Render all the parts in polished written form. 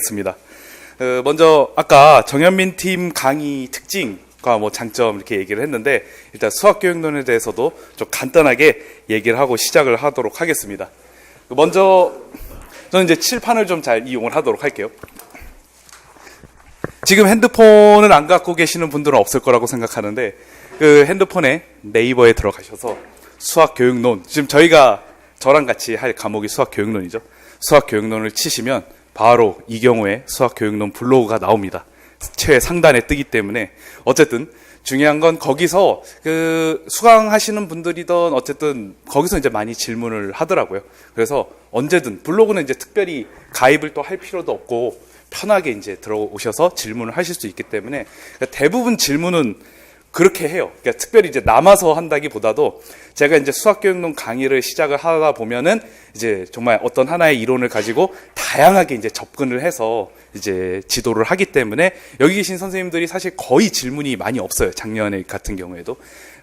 하겠습니다. 먼저 아까 정현민 팀 강의 특징과 장점 이렇게 얘기를 했는데, 일단 수학교육론에 대해서도 좀 간단하게 얘기를 하고 시작을 하도록 하겠습니다. 먼저 저는 이제 칠판을 좀 잘 이용을 하도록 할게요. 지금 핸드폰을 안 갖고 계시는 분들은 없을 거라고 생각하는데, 그 핸드폰에 네이버에 들어가셔서 수학교육론, 지금 저랑 같이 할 과목이 수학교육론이죠. 수학교육론을 치시면 바로 이 경우에 수학교육론 블로그가 나옵니다. 최상단에 뜨기 때문에. 어쨌든 중요한 건 거기서 수강하시는 분들이든 어쨌든 거기서 이제 많이 질문을 하더라고요. 그래서 언제든 블로그는 이제 특별히 가입을 또 할 필요도 없고 편하게 이제 들어오셔서 질문을 하실 수 있기 때문에, 그러니까 대부분 질문은 그렇게 해요. 그러니까 특별히 이제 남아서 한다기보다도 제가 이제 수학교육론 강의를 시작을 하다 보면은 이제 정말 어떤 하나의 이론을 가지고 다양하게 이제 접근을 해서 이제 지도를 하기 때문에 여기 계신 선생님들이 사실 거의 질문이 많이 없어요. 작년에 같은 경우에도.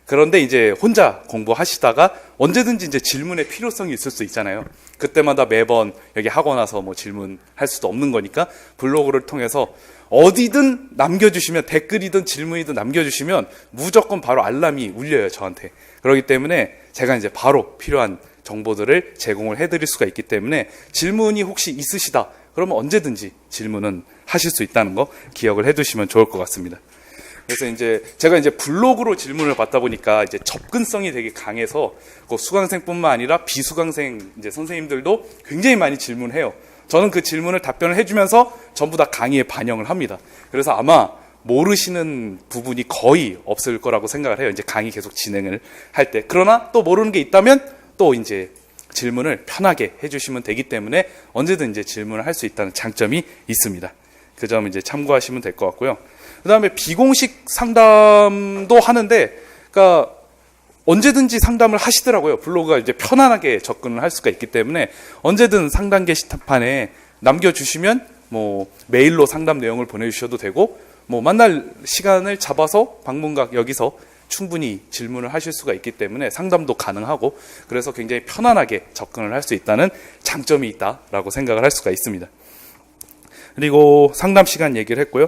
그런데 이제 혼자 공부하시다가 언제든지 이제 질문의 필요성이 있을 수 있잖아요. 그때마다 매번 여기 하고 나서 질문할 수도 없는 거니까 블로그를 통해서 어디든 남겨주시면, 댓글이든 질문이든 남겨주시면 무조건 바로 알람이 울려요, 저한테. 그렇기 때문에 제가 이제 바로 필요한 정보들을 제공을 해드릴 수가 있기 때문에 질문이 혹시 있으시다 그러면 언제든지 질문은 하실 수 있다는 거 기억을 해두시면 좋을 것 같습니다. 그래서 이제 제가 이제 블로그로 질문을 받다 보니까 이제 접근성이 되게 강해서 그 수강생뿐만 아니라 비수강생 이제 선생님들도 굉장히 많이 질문해요. 저는 그 질문을 답변을 해주면서 전부 다 강의에 반영을 합니다. 그래서 아마 모르시는 부분이 거의 없을 거라고 생각을 해요. 이제 강의 계속 진행을 할 때. 그러나 또 모르는 게 있다면 또 이제 질문을 편하게 해주시면 되기 때문에 언제든 이제 질문을 할 수 있다는 장점이 있습니다. 그 점 이제 참고하시면 될 것 같고요. 그 다음에 비공식 상담도 하는데, 그러니까 언제든지 상담을 하시더라고요. 블로그가 이제 편안하게 접근을 할 수가 있기 때문에 언제든 상담 게시판에 남겨주시면 메일로 상담 내용을 보내주셔도 되고, 만날 시간을 잡아서 방문각 여기서 충분히 질문을 하실 수가 있기 때문에 상담도 가능하고, 그래서 굉장히 편안하게 접근을 할 수 있다는 장점이 있다라고 생각을 할 수가 있습니다. 그리고 상담 시간 얘기를 했고요.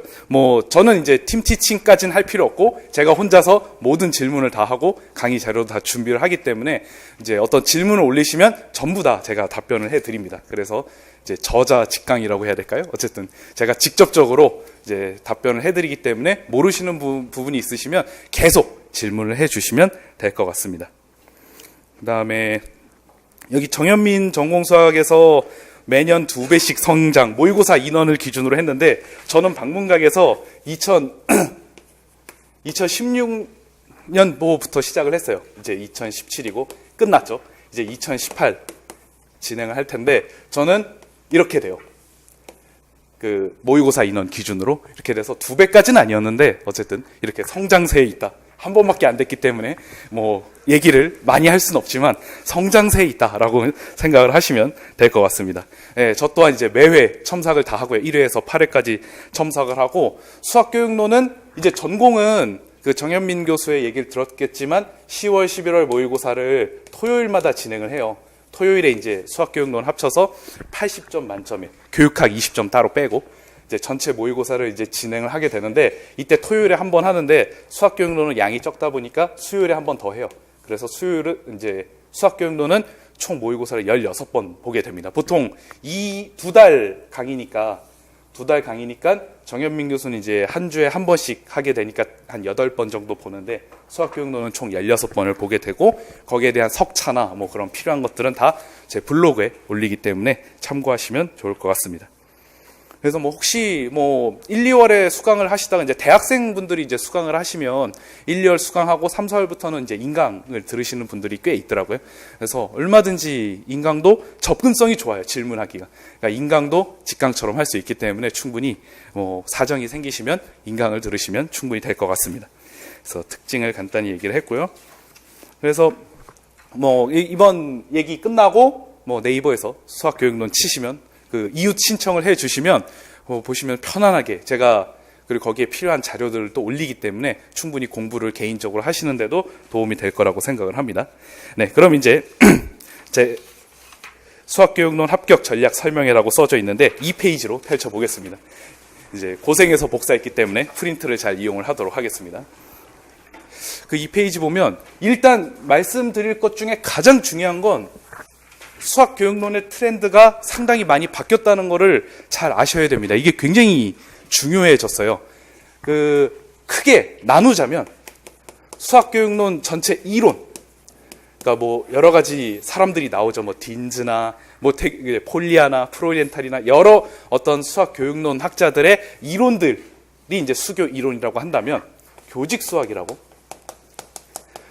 저는 이제 팀 티칭까지는 할 필요 없고 제가 혼자서 모든 질문을 다 하고 강의 자료도 다 준비를 하기 때문에 이제 어떤 질문을 올리시면 전부 다 제가 답변을 해드립니다. 그래서 이제 저자 직강이라고 해야 될까요? 어쨌든 제가 직접적으로 이제 답변을 해드리기 때문에 모르시는 부분이 있으시면 계속 질문을 해주시면 될 것 같습니다. 그 다음에 여기 정현민 전공수학에서 매년 2배씩 성장, 모의고사 인원을 기준으로 했는데, 저는 방문각에서 2016년도부터 시작을 했어요. 이제 2017이고 끝났죠. 이제 2018 진행을 할 텐데, 저는 이렇게 돼요. 그 모의고사 인원 기준으로 이렇게 돼서 2배까지는 아니었는데 어쨌든 이렇게 성장세에 있다. 한 번밖에 안 됐기 때문에 얘기를 많이 할 수는 없지만 성장세에 있다라고 생각을 하시면 될 것 같습니다. 예, 저 또한 이제 매회 첨삭을 다 하고요. 1회에서 8회까지 첨삭을 하고, 수학교육론은 이제 전공은 그 정현민 교수의 얘기를 들었겠지만 10월, 11월 모의고사를 토요일마다 진행을 해요. 토요일에 이제 수학교육론 합쳐서 80점 만점에 교육학 20점 따로 빼고 이제 전체 모의고사를 이제 진행을 하게 되는데, 이때 토요일에 한 번 하는데 수학교육론은 양이 적다 보니까 수요일에 한 번 더 해요. 그래서 수요일은 이제 수학교육론은 총 모의고사를 16번 보게 됩니다. 보통 이 두 달 강의니까 정현민 교수는 이제 한 주에 한 번씩 하게 되니까 한 8번 정도 보는데, 수학교육론은 총 16번을 보게 되고, 거기에 대한 석차나 그런 필요한 것들은 다 제 블로그에 올리기 때문에 참고하시면 좋을 것 같습니다. 그래서 혹시 1, 2월에 수강을 하시다가 이제 대학생분들이 이제 수강을 하시면 1, 2월 수강하고 3, 4월부터는 이제 인강을 들으시는 분들이 꽤 있더라고요. 그래서 얼마든지 인강도 접근성이 좋아요. 질문하기가. 그러니까 인강도 직강처럼 할 수 있기 때문에 충분히 사정이 생기시면 인강을 들으시면 충분히 될 것 같습니다. 그래서 특징을 간단히 얘기를 했고요. 그래서 이번 얘기 끝나고 네이버에서 수학교육론 치시면 그 이웃 신청을 해 주시면 보시면 편안하게 제가 그리고 거기에 필요한 자료들을 또 올리기 때문에 충분히 공부를 개인적으로 하시는데도 도움이 될 거라고 생각을 합니다. 네, 그럼 이제 제 수학교육론 합격 전략 설명회라고 써져 있는데 2페이지로 펼쳐보겠습니다. 이제 고생해서 복사했기 때문에 프린트를 잘 이용을 하도록 하겠습니다. 그 2페이지 보면 일단 말씀드릴 것 중에 가장 중요한 건 수학교육론의 트렌드가 상당히 많이 바뀌었다는 것을 잘 아셔야 됩니다. 이게 굉장히 중요해졌어요. 크게 나누자면 수학교육론 전체 이론, 그러니까 뭐 여러 가지 사람들이 나오죠. 뭐 딘즈나 뭐 폴리아나 프로리엔탈이나 여러 어떤 수학교육론 학자들의 이론들이 이제 수교 이론이라고 한다면 교직 수학이라고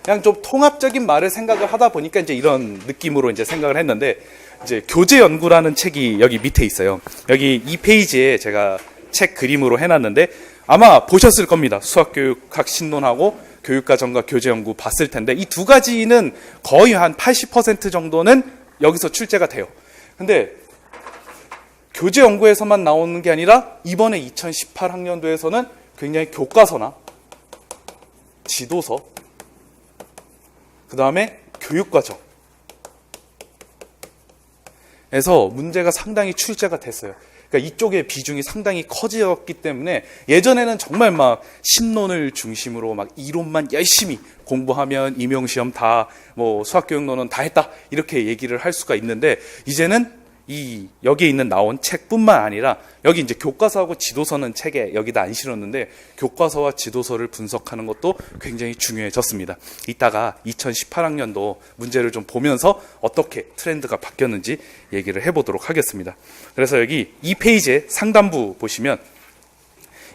그냥 좀 통합적인 말을 생각을 하다 보니까 이제 이런 느낌으로 이제 생각을 했는데 이제 교재 연구라는 책이 여기 밑에 있어요. 여기 2페이지에 제가 책 그림으로 해놨는데 아마 보셨을 겁니다. 수학교육학 신론하고 교육과정과 교재연구 봤을 텐데 이 두 가지는 거의 한 80% 정도는 여기서 출제가 돼요. 근데 교재연구에서만 나오는 게 아니라 이번에 2018학년도에서는 굉장히 교과서나 지도서, 그 다음에 교육과정에서 문제가 상당히 출제가 됐어요. 그러니까 이쪽의 비중이 상당히 커졌기 때문에 예전에는 정말 막 신론을 중심으로 막 이론만 열심히 공부하면 임용시험 다 뭐 수학교육론은 다 했다 이렇게 얘기를 할 수가 있는데 이제는 여기에 있는 나온 책뿐만 아니라 여기 이제 교과서하고 지도서는 책에 여기다 안 실었는데 교과서와 지도서를 분석하는 것도 굉장히 중요해졌습니다. 이따가 2018학년도 문제를 좀 보면서 어떻게 트렌드가 바뀌었는지 얘기를 해보도록 하겠습니다. 그래서 여기 2페이지에 상단부 보시면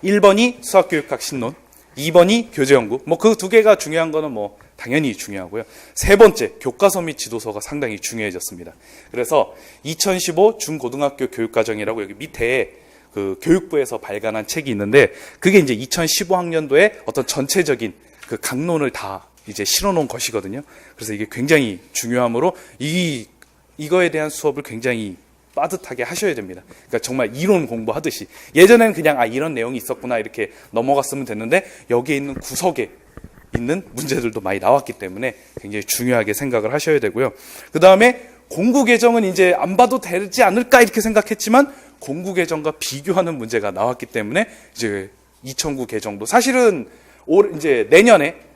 1번이 수학교육학 신론, 2번이 교재연구. 뭐 그 두 개가 중요한 거는 뭐 당연히 중요하고요. 세 번째, 교과서 및 지도서가 상당히 중요해졌습니다. 그래서 2015 중고등학교 교육과정이라고 여기 밑에 그 교육부에서 발간한 책이 있는데 그게 이제 2015학년도에 어떤 전체적인 그 강론을 다 이제 실어놓은 것이거든요. 그래서 이게 굉장히 중요하므로 이거에 대한 수업을 굉장히 빠듯하게 하셔야 됩니다. 그러니까 정말 이론 공부하듯이 예전에는 그냥 이런 내용이 있었구나 이렇게 넘어갔으면 됐는데 여기에 있는 구석에 있는 문제들도 많이 나왔기 때문에 굉장히 중요하게 생각을 하셔야 되고요. 그 다음에 공구 개정은 이제 안 봐도 되지 않을까 이렇게 생각했지만 공구 개정과 비교하는 문제가 나왔기 때문에 이제 2009 개정도 사실은 이제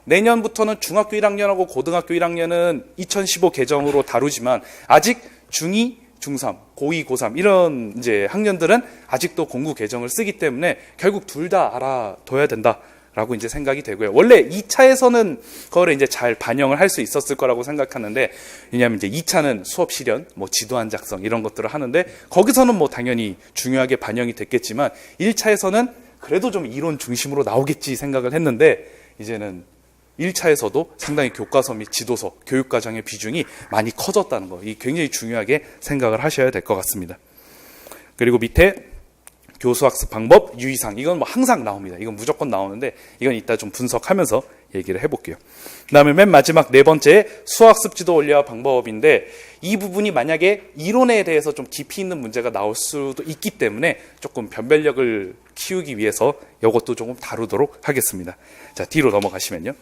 내년부터는 중학교 1학년하고 고등학교 1학년은 2015 개정으로 다루지만 아직 중2, 중3, 고2, 고3 이런 이제 학년들은 아직도 공구 개정을 쓰기 때문에 결국 둘 다 알아둬야 된다라고 이제 생각이 되고요. 원래 2차에서는 그거를 이제 잘 반영을 할 수 있었을 거라고 생각하는데 왜냐하면 이제 2차는 수업 실현, 뭐 지도안 작성 이런 것들을 하는데 거기서는 뭐 당연히 중요하게 반영이 됐겠지만 1차에서는 그래도 좀 이론 중심으로 나오겠지 생각을 했는데 이제는 1차에서도 상당히 교과서 및 지도서, 교육과정의 비중이 많이 커졌다는 거, 이 굉장히 중요하게 생각을 하셔야 될 것 같습니다. 그리고 밑에 교수학습 방법, 유의사항, 이건 뭐 항상 나옵니다. 이건 무조건 나오는데 이건 이따 좀 분석하면서 얘기를 해볼게요. 그 다음에 맨 마지막 네 번째 수학습 지도 원리와 방법인데 이 부분이 만약에 이론에 대해서 좀 깊이 있는 문제가 나올 수도 있기 때문에 조금 변별력을 키우기 위해서 이것도 조금 다루도록 하겠습니다. 자, 뒤로 넘어가시면요.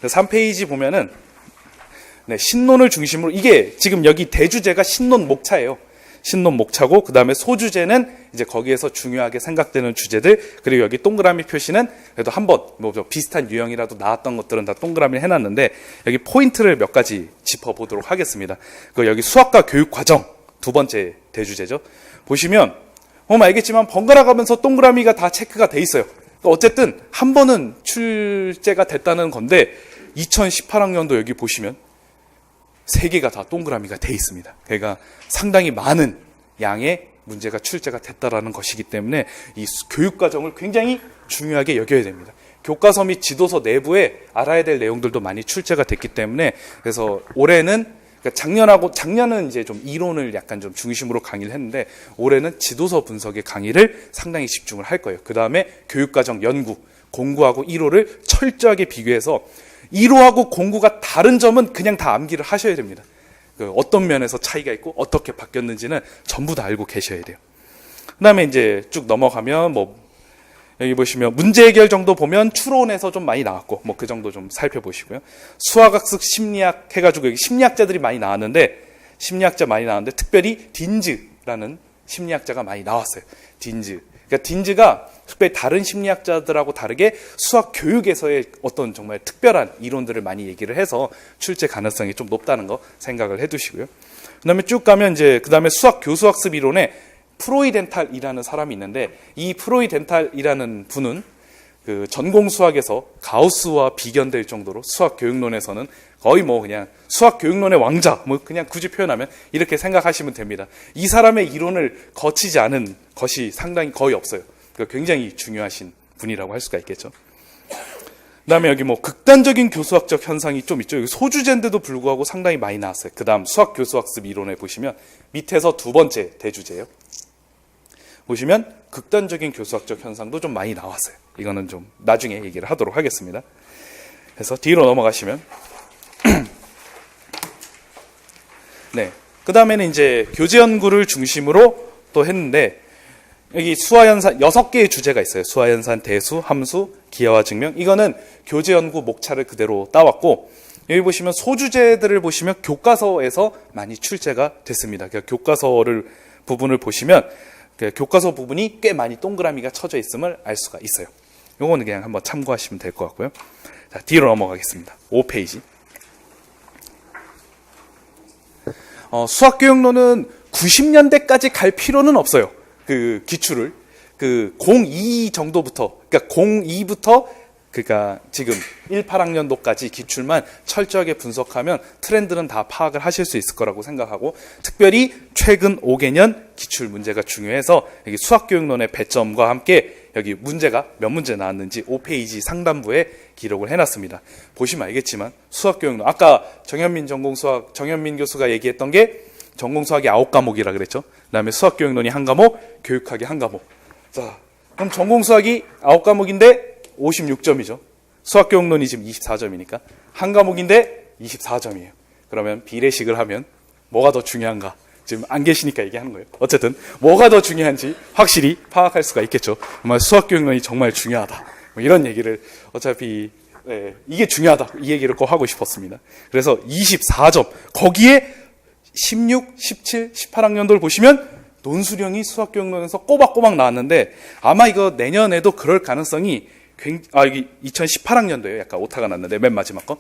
3페이지 보면은 신론을 중심으로 이게 지금 여기 대주제가 신론 목차예요. 신론 목차고 그 다음에 소주제는 이제 거기에서 중요하게 생각되는 주제들 그리고 여기 동그라미 표시는 그래도 한번 뭐 비슷한 유형이라도 나왔던 것들은 다 동그라미를 해놨는데 여기 포인트를 몇 가지 짚어보도록 하겠습니다. 그 여기 수학과 교육과정 두 번째 대주제죠. 보시면 보면 알겠지만 번갈아 가면서 동그라미가 다 체크가 돼 있어요. 어쨌든 한 번은 출제가 됐다는 건데 2018학년도 여기 보시면 3개가 다 동그라미가 돼 있습니다. 그러니까 상당히 많은 양의 문제가 출제가 됐다라는 것이기 때문에 이 교육과정을 굉장히 중요하게 여겨야 됩니다. 교과서 및 지도서 내부에 알아야 될 내용들도 많이 출제가 됐기 때문에 그래서 올해는 그러니까 작년은 이제 좀 이론을 약간 좀 중심으로 강의를 했는데 올해는 지도서 분석의 강의를 상당히 집중을 할 거예요. 그 다음에 교육과정 연구, 공구하고 1호를 철저하게 비교해서 1호하고 공구가 다른 점은 그냥 다 암기를 하셔야 됩니다. 어떤 면에서 차이가 있고 어떻게 바뀌었는지는 전부 다 알고 계셔야 돼요. 그 다음에 이제 쭉 넘어가면 뭐 여기 보시면 문제 해결 정도 보면 추론에서 좀 많이 나왔고 뭐 그 정도 좀 살펴보시고요. 수학학습 심리학 해가지고 여기 심리학자들이 많이 나왔는데 심리학자 많이 나왔는데 특별히 딘즈라는 심리학자가 많이 나왔어요. 딘즈. 그러니까 딘즈가 특별히 다른 심리학자들하고 다르게 수학 교육에서의 어떤 정말 특별한 이론들을 많이 얘기를 해서 출제 가능성이 좀 높다는 거 생각을 해두시고요. 그다음에 쭉 가면 이제 그다음에 수학 교수학습 이론에 프로이덴탈이라는 사람이 있는데 이 프로이덴탈이라는 분은 그 전공 수학에서 가우스와 비견될 정도로 수학 교육론에서는 거의 뭐 그냥 수학 교육론의 왕자, 뭐 그냥 굳이 표현하면 이렇게 생각하시면 됩니다. 이 사람의 이론을 거치지 않은 것이 상당히 거의 없어요. 그러니까 굉장히 중요하신 분이라고 할 수가 있겠죠. 그다음에 여기 뭐 극단적인 교수학적 현상이 좀 있죠. 여기 소주제인데도 불구하고 상당히 많이 나왔어요. 그다음 수학 교수학습 이론에 보시면 밑에서 두 번째 대주제예요. 보시면 극단적인 교수학적 현상도 좀 많이 나왔어요. 이거는 좀 나중에 얘기를 하도록 하겠습니다. 그래서 뒤로 넘어가시면 네. 그 다음에는 이제 교재 연구를 중심으로 또 했는데 여기 수화연산 6개의 주제가 있어요. 수화연산, 대수, 함수, 기하와 증명. 이거는 교재 연구 목차를 그대로 따왔고 여기 보시면 소주제들을 보시면 교과서에서 많이 출제가 됐습니다. 그러니까 교과서를 부분을 보시면 교과서 부분이 꽤 많이 동그라미가 쳐져 있음을 알 수가 있어요. 요거는 그냥 한번 참고하시면 될 것 같고요. 자, 뒤로 넘어가겠습니다. 5페이지. 수학교육론은 90년대까지 갈 필요는 없어요. 그 기출을. 그 02 정도부터, 그러니까 02부터 그러니까 지금 18학년도까지 기출만 철저하게 분석하면 트렌드는 다 파악을 하실 수 있을 거라고 생각하고 특별히 최근 5개년 기출 문제가 중요해서 여기 수학교육론의 배점과 함께 여기 문제가 몇 문제 나왔는지 5페이지 상단부에 기록을 해놨습니다. 보시면 알겠지만 수학교육론 아까 정현민 교수가 얘기했던 게 전공수학이 9과목이라 그랬죠. 그 다음에 수학교육론이 1과목, 교육학이 1과목. 자, 그럼 전공수학이 9과목인데 56점이죠. 수학교육론이 지금 24점이니까 한 과목인데 24점이에요. 그러면 비례식을 하면 뭐가 더 중요한가? 지금 안 계시니까 얘기하는 거예요. 어쨌든 뭐가 더 중요한지 확실히 파악할 수가 있겠죠. 정말 수학교육론이 정말 중요하다. 뭐 이런 얘기를 어차피 이게 중요하다. 이 얘기를 꼭 하고 싶었습니다. 그래서 24점. 거기에 16, 17, 18학년도를 보시면 논수령이 수학교육론에서 꼬박꼬박 나왔는데 아마 이거 내년에도 그럴 가능성이 여기 2018학년도예요. 약간 오타가 났는데 맨 마지막 거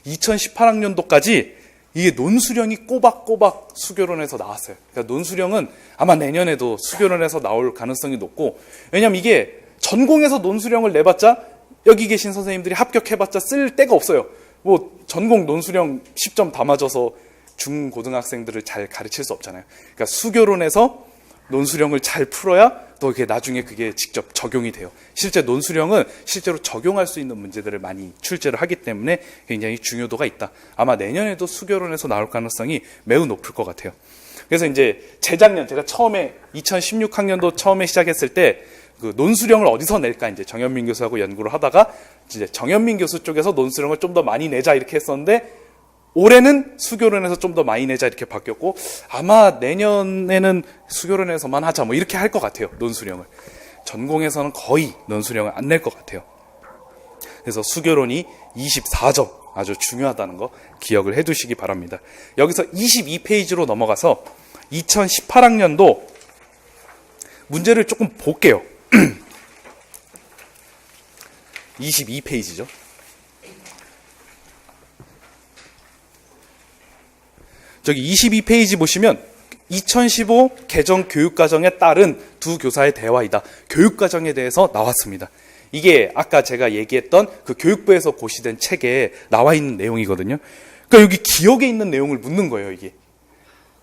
2018학년도까지 이게 논수령이 꼬박꼬박 수교론에서 나왔어요. 그러니까 논수령은 아마 내년에도 수교론에서 나올 가능성이 높고 왜냐면 이게 전공에서 논수령을 내봤자 여기 계신 선생님들이 합격해봤자 쓸 데가 없어요. 뭐 전공 논수령 10점 다 맞아서 중고등학생들을 잘 가르칠 수 없잖아요. 그러니까 수교론에서 논수령을 잘 풀어야 또 이게 나중에 그게 직접 적용이 돼요. 실제 논수령은 실제로 적용할 수 있는 문제들을 많이 출제를 하기 때문에 굉장히 중요도가 있다. 아마 내년에도 수교론에서 나올 가능성이 매우 높을 것 같아요. 그래서 이제 재작년 제가 처음에 2016학년도 처음에 시작했을 때 그 논수령을 어디서 낼까 이제 정현민 교수하고 연구를 하다가 이제 정현민 교수 쪽에서 논수령을 좀 더 많이 내자 이렇게 했었는데 올해는 수교론에서 좀 더 많이 내자 이렇게 바뀌었고 아마 내년에는 수교론에서만 하자 뭐 이렇게 할 것 같아요. 논수령을. 전공에서는 거의 논수령을 안 낼 것 같아요. 그래서 수교론이 24점 아주 중요하다는 거 기억을 해두시기 바랍니다. 여기서 22페이지로 넘어가서 2018학년도 문제를 조금 볼게요. 22페이지죠. 저기 22페이지 보시면 2015 개정 교육과정에 따른 두 교사의 대화이다. 교육과정에 대해서 나왔습니다. 이게 아까 제가 얘기했던 그 교육부에서 고시된 책에 나와 있는 내용이거든요. 그러니까 여기 기억에 있는 내용을 묻는 거예요, 이게.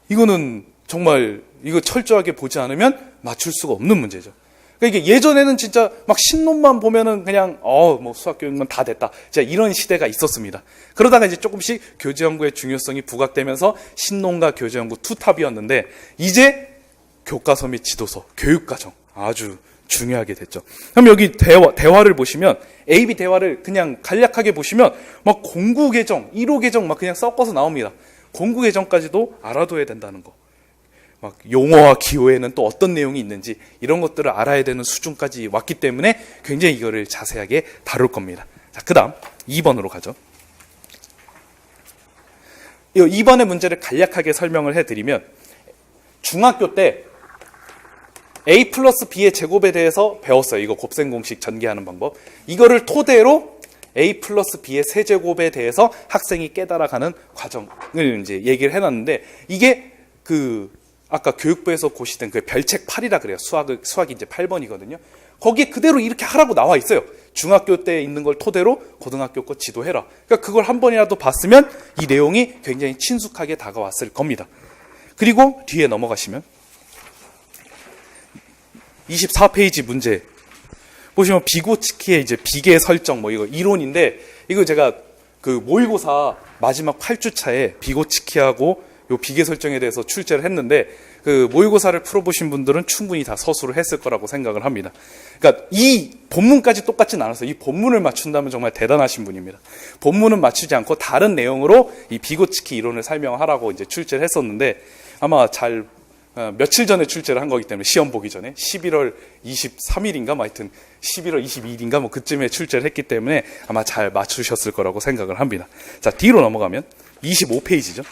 이거는 정말 이거 철저하게 보지 않으면 맞출 수가 없는 문제죠. 그러니까 이게 예전에는 진짜 막 신론만 보면은 그냥 뭐 수학교육만 다 됐다. 진짜 이런 시대가 있었습니다. 그러다가 이제 조금씩 교재연구의 중요성이 부각되면서 신론과 교재연구 투탑이었는데 이제 교과서 및 지도서, 교육과정 아주 중요하게 됐죠. 그럼 여기 대화를 보시면 A-B 대화를 그냥 간략하게 보시면 막 공구계정, 1호 계정 막 그냥 섞어서 나옵니다. 공구계정까지도 알아둬야 된다는 거. 막 용어와 기호에는 또 어떤 내용이 있는지 이런 것들을 알아야 되는 수준까지 왔기 때문에 굉장히 이거를 자세하게 다룰 겁니다. 자, 그 다음 2번으로 가죠. 이번에 문제를 간략하게 설명을 해드리면 중학교 때 A 플러스 B의 제곱에 대해서 배웠어요. 이거 곱셈 공식 전개하는 방법. 이거를 토대로 A 플러스 B의 세제곱에 대해서 학생이 깨달아가는 과정을 이제 얘기를 해놨는데, 이게 아까 교육부에서 고시된 그 별책 8이라 그래요. 수학이 이제 8번이거든요. 거기에 그대로 이렇게 하라고 나와 있어요. 중학교 때 있는 걸 토대로 고등학교 거 지도해라. 그러니까 그걸 한 번이라도 봤으면 이 내용이 굉장히 친숙하게 다가왔을 겁니다. 그리고 뒤에 넘어가시면 24페이지 문제 보시면 비고치키의 이제 비계 설정 이거 이론인데, 이거 제가 모의고사 마지막 8주차에 비고치키하고 요 비계 설정에 대해서 출제를 했는데, 모의고사를 풀어보신 분들은 충분히 다 서술을 했을 거라고 생각을 합니다. 그러니까 이 본문까지 똑같진 않았어요. 이 본문을 맞춘다면 정말 대단하신 분입니다. 본문은 맞추지 않고 다른 내용으로 이 비고치키 이론을 설명하라고 이제 출제를 했었는데, 아마 며칠 전에 출제를 한 거기 때문에 시험 보기 전에 11월 23일인가 하여튼 11월 22일인가 그쯤에 출제를 했기 때문에 아마 잘 맞추셨을 거라고 생각을 합니다. 자, 뒤로 넘어가면 25페이지죠.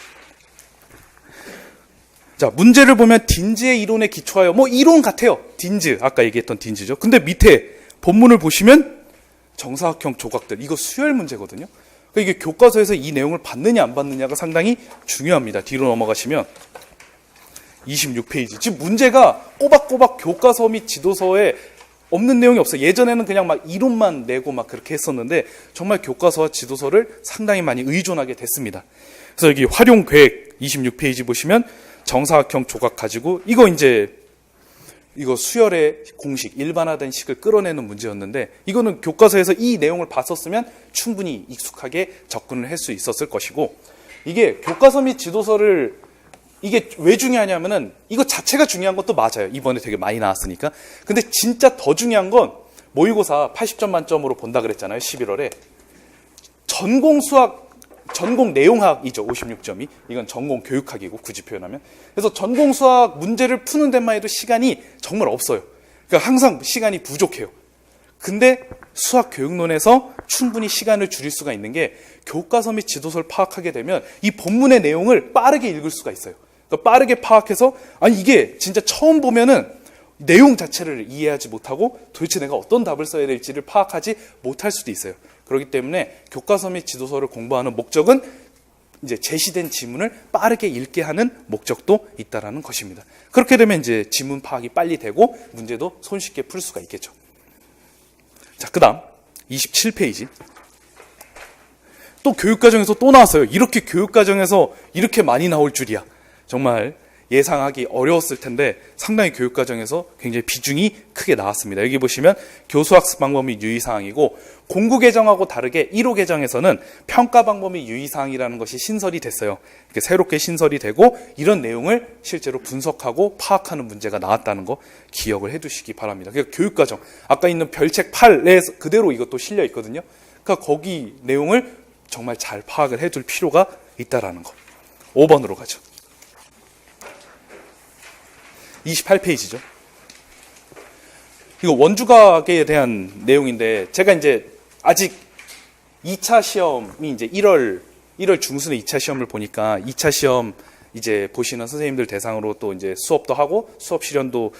자, 문제를 보면 딘즈의 이론에 기초하여 이론 같아요. 딘즈, 아까 얘기했던 딘즈죠. 근데 밑에 본문을 보시면 정사각형 조각들, 이거 수열 문제거든요. 그러니까 이게 교과서에서 이 내용을 받느냐 안 받느냐가 상당히 중요합니다. 뒤로 넘어가시면 26페이지. 지금 문제가 꼬박꼬박 교과서 및 지도서에 없는 내용이 없어요. 예전에는 그냥 막 이론만 내고 막 그렇게 했었는데 정말 교과서와 지도서를 상당히 많이 의존하게 됐습니다. 그래서 여기 활용 계획 26페이지 보시면 정사각형 조각 가지고 이거 수열의 공식, 일반화된 식을 끌어내는 문제였는데, 이거는 교과서에서 이 내용을 봤었으면 충분히 익숙하게 접근을 할 수 있었을 것이고, 이게 교과서 및 지도서를 이게 왜 중요하냐면은 이거 자체가 중요한 것도 맞아요. 이번에 되게 많이 나왔으니까. 근데 진짜 더 중요한 건 모의고사 80점 만점으로 본다 그랬잖아요. 11월에. 전공 내용학이죠. 56점이. 이건 전공 교육학이고 굳이 표현하면. 그래서 전공 수학 문제를 푸는 데만 해도 시간이 정말 없어요. 그러니까 항상 시간이 부족해요. 근데 수학 교육론에서 충분히 시간을 줄일 수가 있는 게 교과서 및 지도서를 파악하게 되면 이 본문의 내용을 빠르게 읽을 수가 있어요. 그러니까 빠르게 파악해서 이게 진짜 처음 보면은 내용 자체를 이해하지 못하고 도대체 내가 어떤 답을 써야 될지를 파악하지 못할 수도 있어요. 그렇기 때문에 교과서 및 지도서를 공부하는 목적은 이제 제시된 지문을 빠르게 읽게 하는 목적도 있다라는 것입니다. 그렇게 되면 이제 지문 파악이 빨리 되고 문제도 손쉽게 풀 수가 있겠죠. 자, 그다음 27페이지. 또 교육과정에서 또 나왔어요. 이렇게 교육과정에서 이렇게 많이 나올 줄이야. 정말 예상하기 어려웠을 텐데 상당히 교육과정에서 굉장히 비중이 크게 나왔습니다. 여기 보시면 교수학습 방법 및 유의사항이고, 공부 개정하고 다르게 1호 개정에서는 평가 방법 및 유의사항이라는 것이 신설이 됐어요. 이렇게 새롭게 신설이 되고 이런 내용을 실제로 분석하고 파악하는 문제가 나왔다는 거 기억을 해두시기 바랍니다. 그러니까 교육과정, 아까 있는 별책 8에 그대로 이것도 실려 있거든요. 그러니까 거기 내용을 정말 잘 파악을 해둘 필요가 있다라는 거. 5번으로 가죠. 28페이지죠. 이거 원주각에 대한 내용인데, 제가 이제 아직 2차 시험이 이제 1월 중순에 2차 시험을 보니까 2차 시험 이제 보시는 선생님들 대상으로 또 이제 수업도 하고 수업 실현도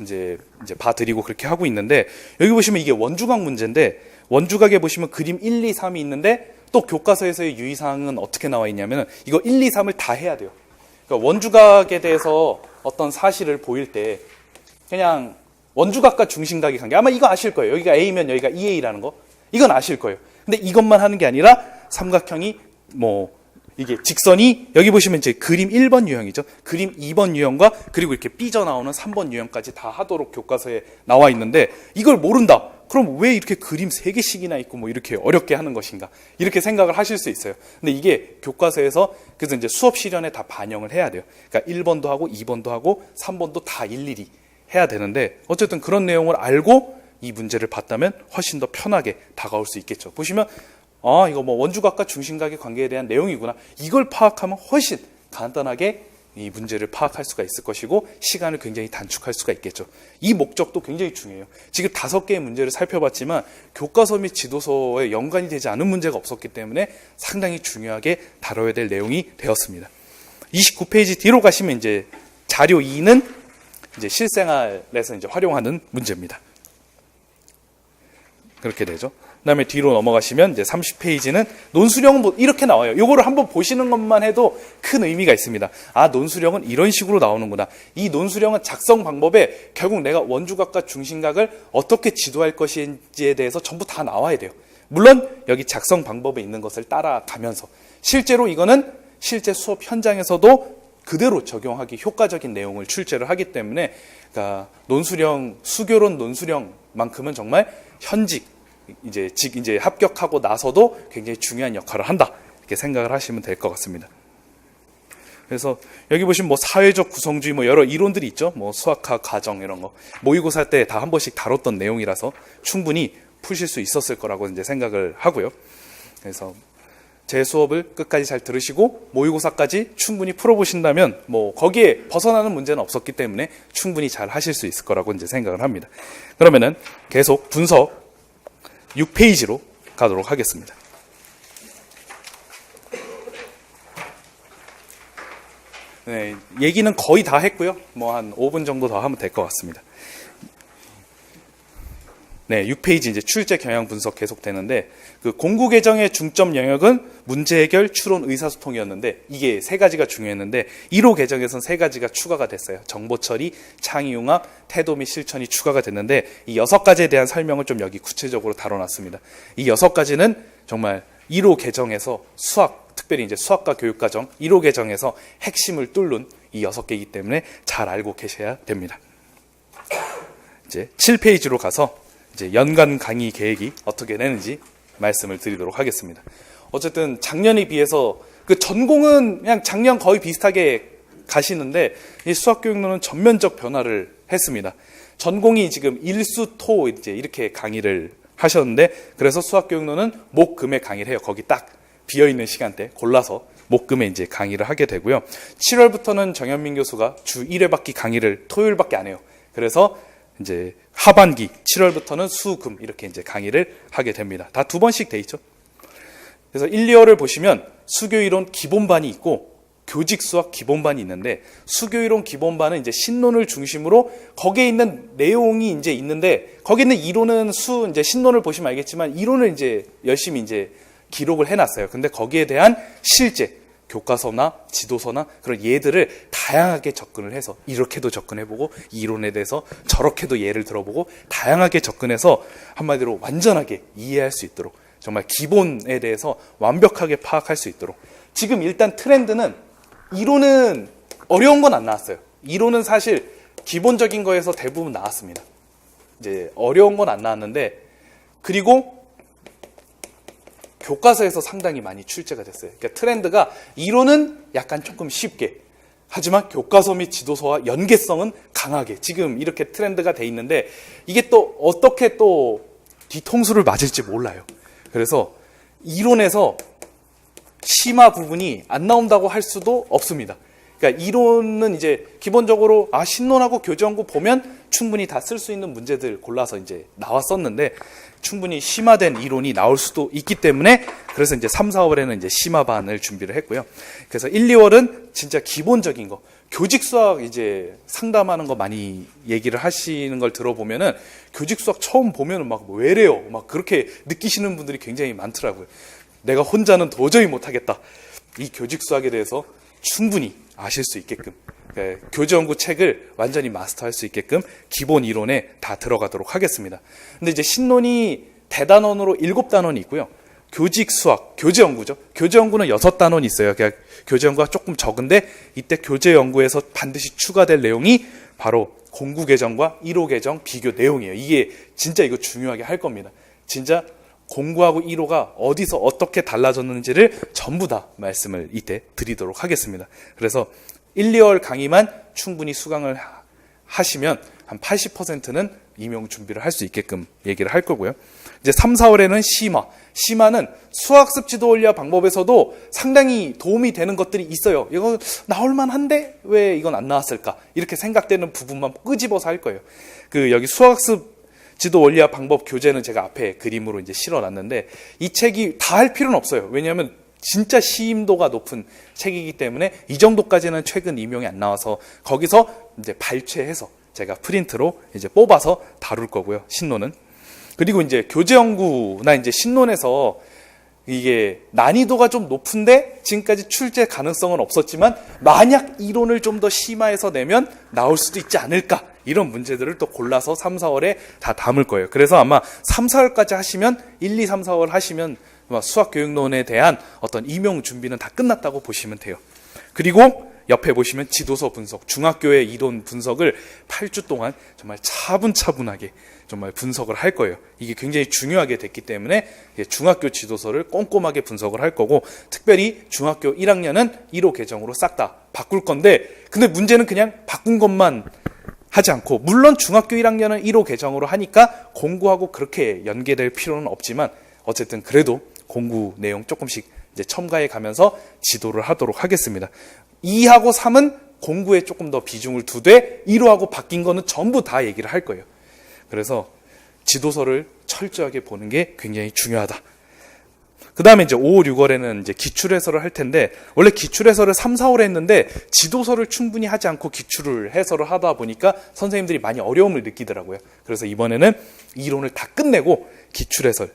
이제 봐드리고 그렇게 하고 있는데, 여기 보시면 이게 원주각 문제인데, 원주각에 보시면 그림 1, 2, 3이 있는데 또 교과서에서의 유의사항은 어떻게 나와 있냐면 이거 1, 2, 3을 다 해야 돼요. 그러니까 원주각에 대해서 어떤 사실을 보일 때 그냥 원주각과 중심각의 관계, 아마 이거 아실 거예요. 여기가 A면 여기가 2A라는 거, 이건 아실 거예요. 근데 이것만 하는 게 아니라 삼각형이 이게 직선이 여기 보시면 이제 그림 1번 유형이죠. 그림 2번 유형과 그리고 이렇게 삐져나오는 3번 유형까지 다 하도록 교과서에 나와 있는데, 이걸 모른다. 그럼 왜 이렇게 그림 3개씩이나 있고 이렇게 어렵게 하는 것인가? 이렇게 생각을 하실 수 있어요. 근데 이게 교과서에서 그래서 이제 수업 실현에 다 반영을 해야 돼요. 그러니까 1번도 하고 2번도 하고 3번도 다 일일이 해야 되는데, 어쨌든 그런 내용을 알고 이 문제를 봤다면 훨씬 더 편하게 다가올 수 있겠죠. 보시면 이거 원주각과 중심각의 관계에 대한 내용이구나. 이걸 파악하면 훨씬 간단하게 이 문제를 파악할 수가 있을 것이고 시간을 굉장히 단축할 수가 있겠죠. 이 목적도 굉장히 중요해요. 지금 5개의 문제를 살펴봤지만 교과서 및 지도서에 연관이 되지 않은 문제가 없었기 때문에 상당히 중요하게 다뤄야 될 내용이 되었습니다. 29페이지 뒤로 가시면 이제 자료 2는 이제 실생활에서 이제 활용하는 문제입니다. 그렇게 되죠. 그다음에 뒤로 넘어가시면 이제 30페이지는 논수령은 뭐 이렇게 나와요. 요거를 한번 보시는 것만 해도 큰 의미가 있습니다. 아, 논수령은 이런 식으로 나오는구나. 이 논수령은 작성 방법에 결국 내가 원주각과 중심각을 어떻게 지도할 것인지에 대해서 전부 다 나와야 돼요. 물론 여기 작성 방법에 있는 것을 따라가면서 실제로 이거는 실제 수업 현장에서도 그대로 적용하기 효과적인 내용을 출제를 하기 때문에 그러니까 논수령, 수교론 논수령만큼은 정말 현직 이제 합격하고 나서도 굉장히 중요한 역할을 한다. 이렇게 생각을 하시면 될 것 같습니다. 그래서 여기 보시면 뭐 사회적 구성주의 뭐 여러 이론들이 있죠. 뭐 수학학, 가정 이런 거 모의고사 때 다 한 번씩 다뤘던 내용이라서 충분히 푸실 수 있었을 거라고 이제 생각을 하고요. 그래서 제 수업을 끝까지 잘 들으시고 모의고사까지 충분히 풀어보신다면 뭐 거기에 벗어나는 문제는 없었기 때문에 충분히 잘 하실 수 있을 거라고 이제 생각을 합니다. 그러면은 계속 분석 6페이지로 가도록 하겠습니다. 네, 얘기는 거의 다 했고요. 뭐 한 5분 정도 더 하면 될 것 같습니다. 네, 6페이지 이제 출제 경향 분석 계속되는데 그 공구 개정의 중점 영역은 문제 해결, 추론, 의사소통이었는데 이게 3가지가 중요했는데 1호 개정에서는 3가지가 추가가 됐어요. 정보 처리, 창의 융합, 태도 및 실천이 추가가 됐는데 이 6가지에 대한 설명을 좀 여기 구체적으로 다뤄놨습니다. 이 6가지는 정말 1호 개정에서 수학, 특별히 이제 수학과 교육과정 1호 개정에서 핵심을 뚫는 이 6개이기 때문에 잘 알고 계셔야 됩니다. 이제 7페이지로 가서 이제 연간 강의 계획이 어떻게 되는지 말씀을 드리도록 하겠습니다. 어쨌든 작년에 비해서 그 전공은 그냥 작년 거의 비슷하게 가시는데 이 수학교육론은 전면적 변화를 했습니다. 전공이 지금 일수토 이제 이렇게 강의를 하셨는데 그래서 수학교육론은 목, 금에 강의를 해요. 거기 딱 비어있는 시간대 골라서 목, 금에 이제 강의를 하게 되고요. 7월부터는 정현민 교수가 주 1회밖에 강의를 토요일밖에 안 해요. 그래서 이제 하반기 7월부터는 수, 금 이렇게 이제 강의를 하게 됩니다. 다 2번씩 돼 있죠. 그래서 1, 2월을 보시면 수교이론 기본반이 있고 교직 수학 기본반이 있는데 수교이론 기본반은 이제 신론을 중심으로 거기에 있는 내용이 이제 있는데 거기 있는 이론은 이제 신론을 보시면 알겠지만 이론을 이제 열심히 이제 기록을 해놨어요. 근데 거기에 대한 실제 교과서나 지도서나 그런 예들을 다양하게 접근을 해서 이렇게도 접근해보고 이 이론에 대해서 저렇게도 예를 들어보고 다양하게 접근해서 한마디로 완전하게 이해할 수 있도록 정말 기본에 대해서 완벽하게 파악할 수 있도록 지금 일단 트렌드는 이론은 어려운 건 안 나왔어요. 이론은 사실 기본적인 거에서 대부분 나왔습니다. 이제 어려운 건 안 나왔는데 그리고 교과서에서 상당히 많이 출제가 됐어요. 그러니까 트렌드가 이론은 약간 조금 쉽게 하지만 교과서 및 지도서와 연계성은 강하게 지금 이렇게 트렌드가 돼 있는데 이게 또 어떻게 또 뒤통수를 맞을지 몰라요. 그래서 이론에서 심화 부분이 안 나온다고 할 수도 없습니다. 그러니까 이론은 이제 기본적으로 신론하고 교재연구 보면 충분히 다 쓸 수 있는 문제들 골라서 이제 나왔었는데 충분히 심화된 이론이 나올 수도 있기 때문에 그래서 이제 3, 4월에는 이제 심화반을 준비를 했고요. 그래서 1, 2월은 진짜 기본적인 거 교직 수학 이제 상담하는 거 많이 얘기를 하시는 걸 들어보면은 교직 수학 처음 보면은 막 왜래요? 막 그렇게 느끼시는 분들이 굉장히 많더라고요. 내가 혼자는 도저히 못하겠다. 이 교직 수학에 대해서 충분히 아실 수 있게끔 교재 연구 책을 완전히 마스터할 수 있게끔 기본 이론에 다 들어가도록 하겠습니다. 근데 이제 신론이 대단원으로 7단원이 있고요. 교직 수학, 교재 연구죠. 교재 연구는 6단원이 있어요. 그러니까 교재 연구가 조금 적은데 이때 교재 연구에서 반드시 추가될 내용이 바로 공구 개정과 1호 개정 비교 내용이에요. 이게 진짜 이거 중요하게 할 겁니다. 진짜 공구하고 1호가 어디서 어떻게 달라졌는지를 전부 다 말씀을 이때 드리도록 하겠습니다. 그래서 1, 2월 강의만 충분히 수강을 하시면 한 80%는 임용 준비를 할 수 있게끔 얘기를 할 거고요. 이제 3, 4월에는 심화. 심화는 수학습 지도 원리화 방법에서도 상당히 도움이 되는 것들이 있어요. 이거 나올 만한데 왜 이건 안 나왔을까? 이렇게 생각되는 부분만 끄집어서 할 거예요. 여기 수학습 지도 원리화 방법 교재는 제가 앞에 그림으로 이제 실어놨는데 이 책이 다 할 필요는 없어요. 왜냐하면 진짜 시임도가 높은 책이기 때문에 이 정도까지는 최근 임용이 안 나와서 거기서 이제 발췌해서 제가 프린트로 이제 뽑아서 다룰 거고요. 신론은. 그리고 이제 교재 연구나 이제 신론에서 이게 난이도가 좀 높은데 지금까지 출제 가능성은 없었지만 만약 이론을 좀 더 심화해서 내면 나올 수도 있지 않을까, 이런 문제들을 또 골라서 3, 4월에 다 담을 거예요. 그래서 아마 3, 4월까지 하시면 1, 2, 3, 4월 하시면 수학교육론에 대한 어떤 임용 준비는 다 끝났다고 보시면 돼요. 그리고 옆에 보시면 지도서 분석, 중학교의 이론 분석을 8주 동안 정말 차분차분하게 정말 분석을 할 거예요. 이게 굉장히 중요하게 됐기 때문에 중학교 지도서를 꼼꼼하게 분석을 할 거고, 특별히 중학교 1학년은 1호 개정으로 싹 다 바꿀 건데, 근데 문제는 그냥 바꾼 것만 하지 않고, 물론 중학교 1학년은 1호 개정으로 하니까 공부하고 그렇게 연계될 필요는 없지만 어쨌든 그래도 공부 내용 조금씩 이제 첨가해 가면서 지도를 하도록 하겠습니다. 2하고 3은 공부에 조금 더 비중을 두되 1호하고 바뀐 거는 전부 다 얘기를 할 거예요. 그래서 지도서를 철저하게 보는 게 굉장히 중요하다. 그 다음에 이제 5, 6월에는 이제 기출해설을 할 텐데, 원래 기출해설을 3, 4월에 했는데 지도서를 충분히 하지 않고 기출을 해설을 하다 보니까 선생님들이 많이 어려움을 느끼더라고요. 그래서 이번에는 이론을 다 끝내고 기출해설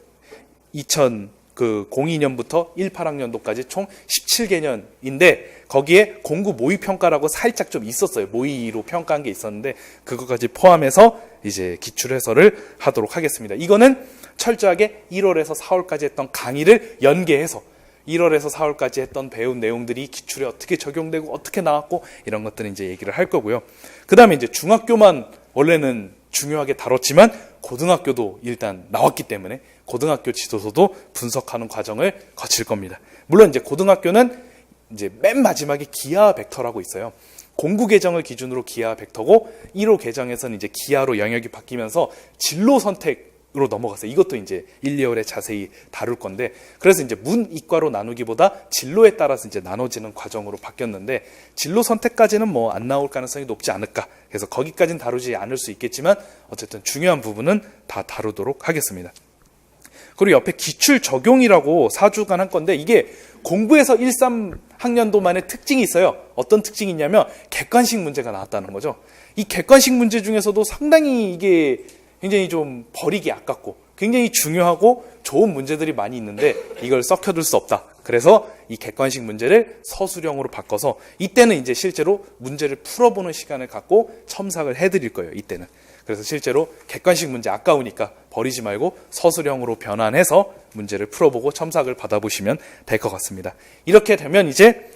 2002년부터 18학년도까지 총 17개년인데 거기에 공부 모의평가라고 살짝 좀 있었어요. 모의로 평가한 게 있었는데 그것까지 포함해서 이제 기출해설을 하도록 하겠습니다. 이거는 철저하게 1월에서 4월까지 했던 강의를 연계해서 1월에서 4월까지 했던 배운 내용들이 기출에 어떻게 적용되고 어떻게 나왔고 이런 것들은 이제 얘기를 할 거고요. 그 다음에 이제 중학교만 원래는 중요하게 다뤘지만 고등학교도 일단 나왔기 때문에 고등학교 지도서도 분석하는 과정을 거칠 겁니다. 물론 이제 고등학교는 이제 맨 마지막에 기하 벡터라고 있어요. 공구 개정을 기준으로 기하 벡터고 1호 개정에서는 이제 기하로 영역이 바뀌면서 진로 선택으로 넘어갔어요. 이것도 이제 1, 2월에 자세히 다룰 건데, 그래서 이제 문 이과로 나누기보다 진로에 따라서 이제 나눠지는 과정으로 바뀌었는데 진로 선택까지는 뭐 안 나올 가능성이 높지 않을까. 그래서 거기까지는 다루지 않을 수 있겠지만 어쨌든 중요한 부분은 다 다루도록 하겠습니다. 그리고 옆에 기출 적용이라고 4주간 한 건데 이게 공부에서 1, 3학년도만의 특징이 있어요. 어떤 특징이 있냐면 객관식 문제가 나왔다는 거죠. 이 객관식 문제 중에서도 상당히 이게 굉장히 좀 버리기 아깝고 굉장히 중요하고 좋은 문제들이 많이 있는데 이걸 썩혀둘 수 없다. 그래서 이 객관식 문제를 서술형으로 바꿔서 이때는 이제 실제로 문제를 풀어보는 시간을 갖고 첨삭을 해드릴 거예요. 이때는. 그래서 실제로 객관식 문제 아까우니까 버리지 말고 서술형으로 변환해서 문제를 풀어보고 첨삭을 받아보시면 될 것 같습니다. 이렇게 되면 이제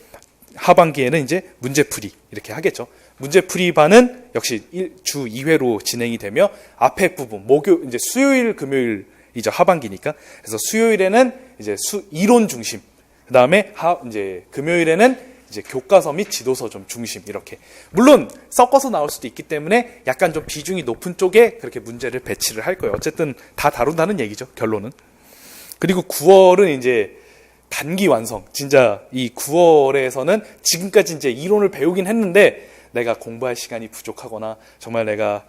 하반기에는 이제 문제풀이 이렇게 하겠죠. 문제풀이반은 역시 주 2회로 진행이 되며 앞에 부분 이제 수요일 금요일이죠. 하반기니까. 그래서 수요일에는 이제 이론 중심, 그 다음에 이제 금요일에는 이제 교과서 및 지도서 좀 중심, 이렇게. 물론 섞어서 나올 수도 있기 때문에 약간 좀 비중이 높은 쪽에 그렇게 문제를 배치를 할 거예요. 어쨌든 다 다룬다는 얘기죠, 결론은. 그리고 9월은 이제 단기 완성. 진짜 이 9월에서는 지금까지 이제 이론을 배우긴 했는데 내가 공부할 시간이 부족하거나 정말 내가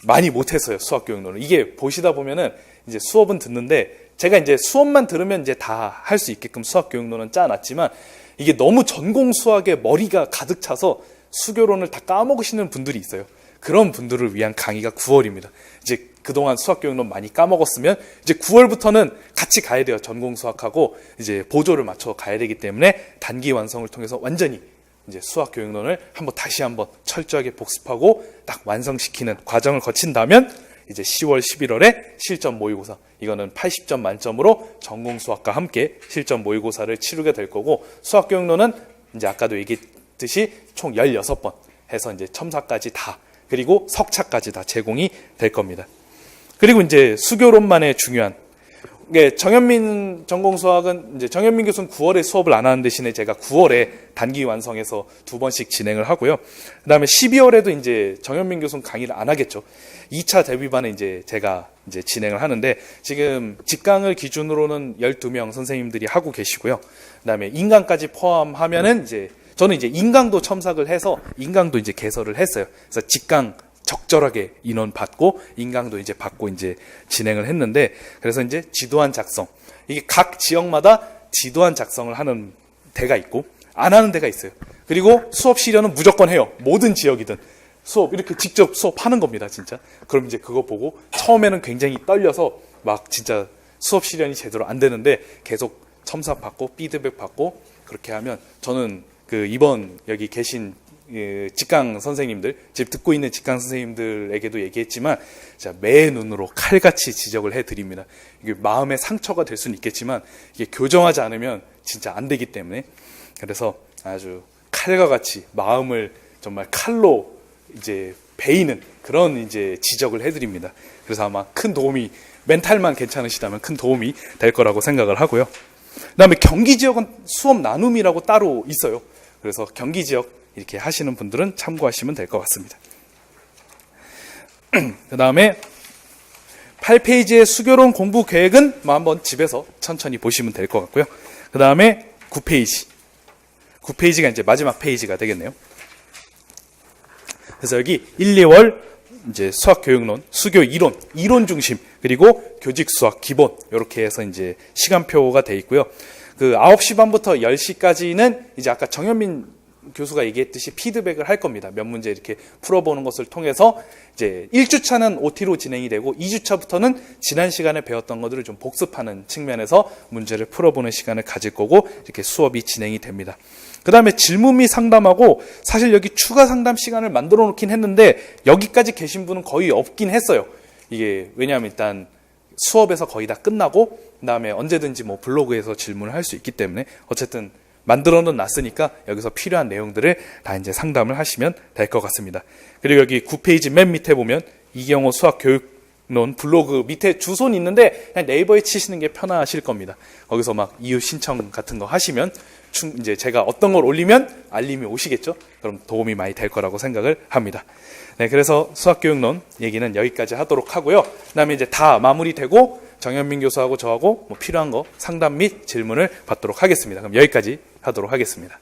많이 못했어요, 수학교육론을. 이게 보시다 보면은 이제 수업은 듣는데 제가 이제 수업만 들으면 이제 다 할 수 있게끔 수학교육론은 짜놨지만 이게 너무 전공 수학에 머리가 가득 차서 수교론을 다 까먹으시는 분들이 있어요. 그런 분들을 위한 강의가 9월입니다. 이제 그동안 수학교육론 많이 까먹었으면 이제 9월부터는 같이 가야 돼요. 전공 수학하고 이제 보조를 맞춰 가야 되기 때문에 단기 완성을 통해서 완전히 이제 수학교육론을 다시 한번 철저하게 복습하고 딱 완성시키는 과정을 거친다면 이제 10월, 11월에 실전 모의고사, 이거는 80점 만점으로 전공 수학과 함께 실전 모의고사를 치르게 될 거고, 수학교육론은 이제 아까도 얘기했듯이 총 16번 해서 이제 첨삭까지 다, 그리고 석차까지 다 제공이 될 겁니다. 그리고 이제 수교론만의 중요한 예, 정현민 전공수학은 이제 정현민 교수는 9월에 수업을 안 하는 대신에 제가 9월에 단기 완성해서 2번씩 진행을 하고요. 그다음에 12월에도 이제 정현민 교수는 강의를 안 하겠죠. 2차 데뷔반에 이제 제가 이제 진행을 하는데 지금 직강을 기준으로는 12명 선생님들이 하고 계시고요. 그다음에 인강까지 포함하면은 이제 저는 이제 인강도 첨삭을 해서 인강도 이제 개설을 했어요. 그래서 직강 적절하게 인원 받고 인강도 이제 받고 이제 진행을 했는데 그래서 이제 지도안 작성 이게 각 지역마다 지도안 작성을 하는 데가 있고 안 하는 데가 있어요. 그리고 수업 시련은 무조건 해요. 모든 지역이든 수업 이렇게 직접 수업하는 겁니다, 진짜. 그럼 이제 그거 보고 처음에는 굉장히 떨려서 막 진짜 수업 시련이 제대로 안 되는데 계속 첨삭 받고 피드백 받고 그렇게 하면 저는 그 이번 여기 계신 직강 선생님들, 지금 듣고 있는 직강 선생님들에게도 얘기했지만 매 눈으로 칼같이 지적을 해드립니다. 이게 마음의 상처가 될 수는 있겠지만 이게 교정하지 않으면 진짜 안 되기 때문에 그래서 아주 칼과 같이 마음을 정말 칼로 이제 베이는 그런 이제 지적을 해드립니다. 그래서 아마 큰 도움이 멘탈만 괜찮으시다면 큰 도움이 될 거라고 생각을 하고요. 그다음에 경기 지역은 수업 나눔이라고 따로 있어요. 그래서 경기 지역 이렇게 하시는 분들은 참고하시면 될 것 같습니다. 그 다음에 8페이지의 수교론 공부 계획은 한번 집에서 천천히 보시면 될 것 같고요. 그 다음에 9페이지. 9페이지가 이제 마지막 페이지가 되겠네요. 그래서 여기 1, 2월 이제 수학 교육론, 수교 이론 중심, 그리고 교직 수학 기본 이렇게 해서 이제 시간표가 돼 있고요. 그 9시 반부터 10시까지는 이제 아까 정현민 교수가 얘기했듯이 피드백을 할 겁니다. 몇 문제 이렇게 풀어보는 것을 통해서 이제 1주차는 OT로 진행이 되고 2주차부터는 지난 시간에 배웠던 것들을 좀 복습하는 측면에서 문제를 풀어보는 시간을 가질 거고 이렇게 수업이 진행이 됩니다. 그 다음에 질문 및 상담하고 사실 여기 추가 상담 시간을 만들어 놓긴 했는데 여기까지 계신 분은 거의 없긴 했어요. 이게 왜냐하면 일단 수업에서 거의 다 끝나고 그 다음에 언제든지 뭐 블로그에서 질문을 할 수 있기 때문에 어쨌든 만들어는 놨으니까 여기서 필요한 내용들을 다 이제 상담을 하시면 될 것 같습니다. 그리고 여기 9페이지 맨 밑에 보면 이경호 수학교육론 블로그 밑에 주소는 있는데 그냥 네이버에 치시는 게 편하실 겁니다. 거기서 막 이유 신청 같은 거 하시면 이제 제가 어떤 걸 올리면 알림이 오시겠죠? 그럼 도움이 많이 될 거라고 생각을 합니다. 네, 그래서 수학교육론 얘기는 여기까지 하도록 하고요. 그다음에 이제 다 마무리되고 정현민 교수하고 저하고 뭐 필요한 거 상담 및 질문을 받도록 하겠습니다. 그럼 여기까지 하도록 하겠습니다.